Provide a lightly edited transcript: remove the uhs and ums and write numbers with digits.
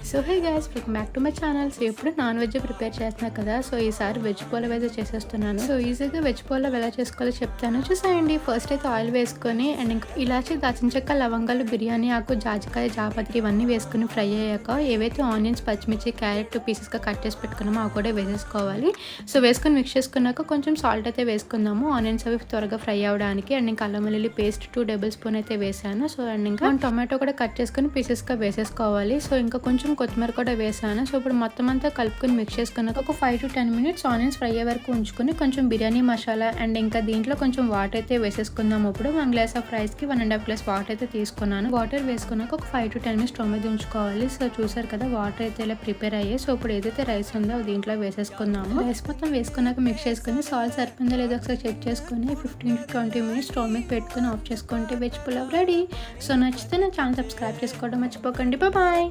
So hey guys, welcome back to my channel. So ఎప్పుడు non veg prepare చేస్తున్నా కదా, so ఈసారి veg pulao అయితే చేసేస్తున్నాను. సో ఈజీగా వెజ్ పులావ్ ఎలా చేసుకోవాలో చెప్తాను, చూసేయండి. ఫస్ట్ అయితే ఆయిల్ వేసుకొని అండ్ ఇంకా ఇలాచి, దాచిన చెక్క, లవంగాలు, బిర్యానీ ఆకు, జాజికాయ, జాపత్రి ఇవన్నీ వేసుకుని ఫ్రై అయ్యాక ఏవైతే ఆనియన్స్, పచ్చిమిర్చి, క్యారెట్ పీసెస్గా కట్ చేసి పెట్టుకున్నామో అవి కూడా వేసేసుకోవాలి. సో వేసుకొని మిక్స్ చేసుకున్నాక కొంచెం సాల్ట్ అయితే వేసుకుందాము, ఆనియన్స్ అవి త్వరగా ఫ్రై అవ్వడానికి. అండ్ ఇంకా అల్లం వెల్లుల్లి పేస్ట్ 2 టేబుల్ స్పూన్ అయితే వేసాను. సో అండ్ ఇంకా టొమాటో కూడా కట్ చేసుకుని పీసెస్గా వేసేసుకోవాలి. సో ఇంకా కొంచెం కొత్తిమీర కూడా వేసాను. సో ఇప్పుడు మొత్తం అంతా కలుపుకొని మిక్స్ చేసుకున్నాక ఒక 5 to 10 minutes ఆనియన్స్ ఫ్రై అయ్యే వరకు ఉంచుకొని కొంచెం బిర్యానీ మసాలా అండ్ ఇంకా దీంట్లో కొంచెం వాటర్ అయితే వేసేసుకుందాము. ఇప్పుడు 1 గ్లాస్ ఆఫ్ రైస్కి 1.5 గ్లాస్ వాటర్ అయితే తీసుకున్నాను. వాటర్ వేసుకున్నాక ఒక 5 to 10 minutes స్టవ్ మీద ఉంచుకోవాలి. సో చూసారు కదా, వాటర్ అయితే ఇలా ప్రిపేర్ అయ్యాయి. సో ఇప్పుడు ఏదైతే రైస్ ఉందో దీంట్లో వేసేసుకుందాము. రైస్ మొత్తం వేసుకున్నాక మిక్స్ చేసుకుని సాల్ట్ సరిపోయిందో లేదో ఒకసారి చెక్ చేసుకుని 15 to 20 minutes స్టవ్ మీద పెట్టుకుని ఆఫ్ చేసుకుంటే వెజ్ పులావ్ రెడీ. సో నచ్చితే నా ఛానల్ సబ్స్క్రైబ్ చేసుకోవడం మర్చిపోకండి. బాయ్.